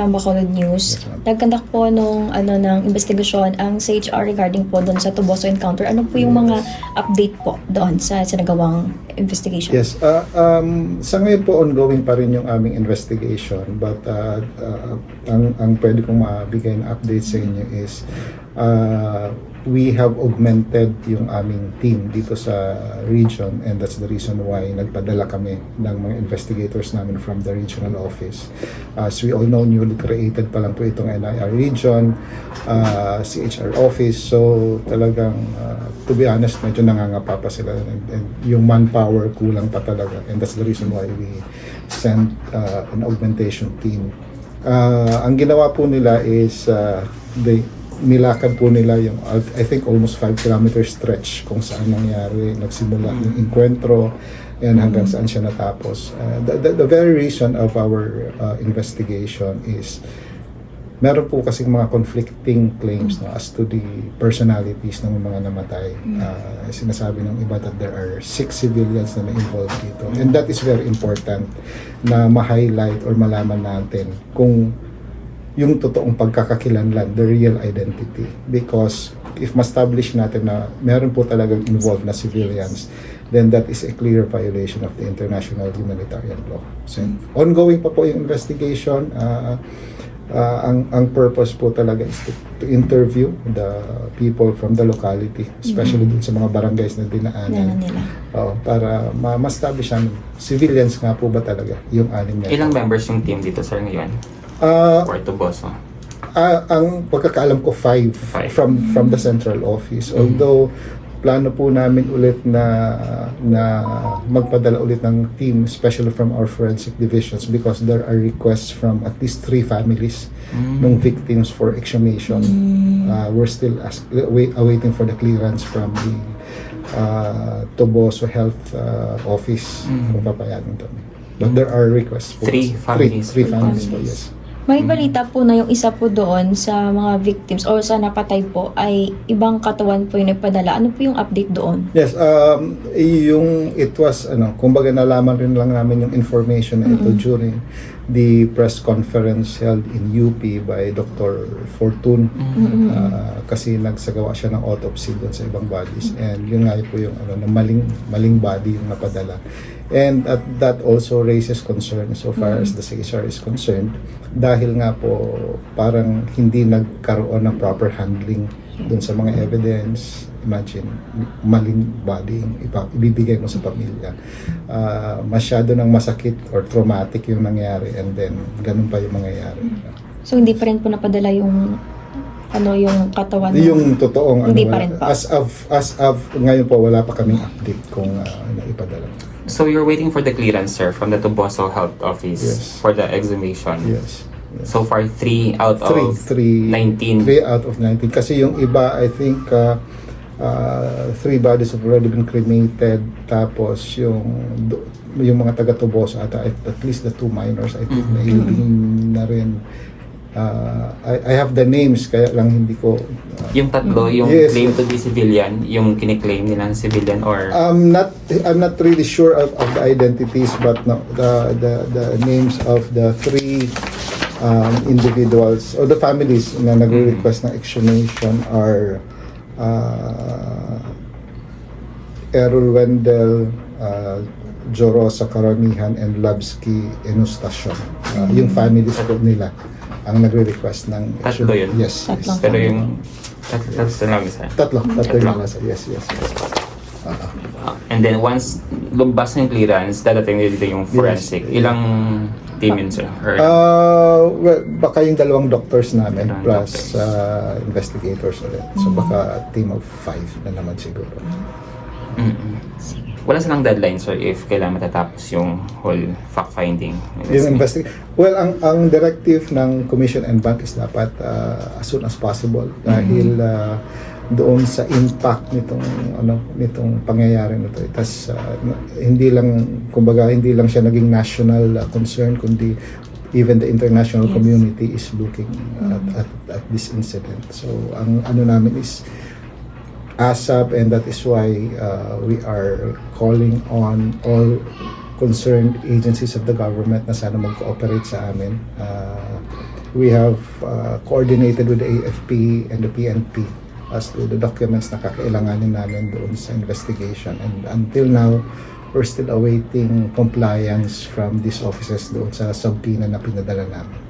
Bacolod News. Yes, ma'am. Nagkandak po ng investigasyon ang CHR regarding po doon sa Tuboso encounter. Ano po yung mga update po doon sa nagawang investigation? Yes, sa ngayon po ongoing pa rin yung aming investigation, but ang pwede kong mabigay na update sa inyo is we have augmented yung aming team dito sa region, and that's the reason why nagpadala kami ng mga investigators namin from the regional office. As we all know, newly created pa lang po itong NIR region, CHR office, so talagang to be honest, medyo nangangapa pa sila, and yung manpower kulang pa talaga, and that's the reason why we sent an augmentation team. Ang ginawa po nila is nilakad po nila yung I think almost 5 kilometer stretch kung saan nangyari, nagsimula yung encuentro and hanggang saan siya natapos. The very reason of our investigation is meron po kasing mga conflicting claims as to the personalities ng mga namatay. Sinasabi ng iba that there are 6 civilians na na-involved dito, and that is very important na ma-highlight or malaman natin kung yung totoong pagkakakilanlan, the real identity. Because if ma-establish natin na meron po talagang involved na civilians, then that is a clear violation of the international humanitarian law. So, ongoing pa po yung investigation. Ang purpose po talaga is to interview the people from the locality, especially dun sa mga barangays na dinaanan. Para ma-establish namin, civilians nga po ba talaga yung anim na. Ilang members yung team dito, sir, ngayon? For Tuboso? Ang pagkakaalam ko, 5 from the central office. Although plano po namin ulit na magpadala ulit ng team, especially from our forensic divisions, because there are requests from at least 3 families ng victims for exhumation. We're still awaiting for the clearance from the Tuboso Health Office kung papayagan to. But there are requests for 3 families. 3 families po, yes. May balita po na yung isa po doon sa mga victims o sa napatay po ay ibang katawan po yung nagpadala. Ano po yung update doon? Yes, it was, kumbaga nalaman rin lang namin yung information na ito during the press conference held in UP by Dr. Fortun. Kasi nagsagawa siya ng autopsy doon sa ibang bodies, and yun nga po yung na maling body yung napadala. And that also raises concern so far as the CSR is concerned, dahil nga po parang hindi nagkaroon ng proper handling dun sa mga evidence. Imagine, maling body yung ibibigay mo sa pamilya. Masyado ng masakit or traumatic yung nangyari, and then ganun pa yung mangyayari. So hindi pa rin po napadala yung yung katawan? Yung totoong hindi pa rin po. As of ngayon po, wala pa kaming update kung naipadala. So you're waiting for the clearance, sir, from the Tuboso Health Office for the exhumation? Yes. So far, 3 out of 19. 3 out of 19. Kasi yung iba, I think, 3 bodies have already been cremated. Tapos yung mga taga-Tuboso, at least the 2 minors, I think, nailibing na rin. I have the names, kaya lang hindi ko... Yung tatlo, yung claim to be civilian, yung kiniklaim nilang civilian, or... I'm not really sure of the identities, but no, the names of the 3 individuals or the families na nagre-request ng exhumation are Errol Wendell, Jorosa Karamihan, and Labsky Enustacion. Yung families po nila ang nagre-request ng tatlo yun? Yes. Pero yung tatlo lang isa? Tatlo yung nasa. Yes. And then once lumabas ng clearance, dadating dito yung forensic. Ilang team yun, sir? Well, baka yung 2 doctors namin plus investigators ulit. So baka team of 5 na naman siguro. Wala silang deadline, sir, if kailangan matatapos yung whole fact-finding? Well, ang directive ng Commission and Bank is dapat as soon as possible, dahil doon sa impact nitong pangyayari nito. Tas hindi lang siya naging national concern, kundi even the international community is looking at this incident. So ang namin is ASAP, and that is why we are calling on all concerned agencies of the government na sana mag-cooperate sa amin. we have coordinated with the AFP and the PNP as to the documents na kakailanganin namin doon sa investigation. And until now, we're still awaiting compliance from these offices doon sa subpoena na pinadala namin.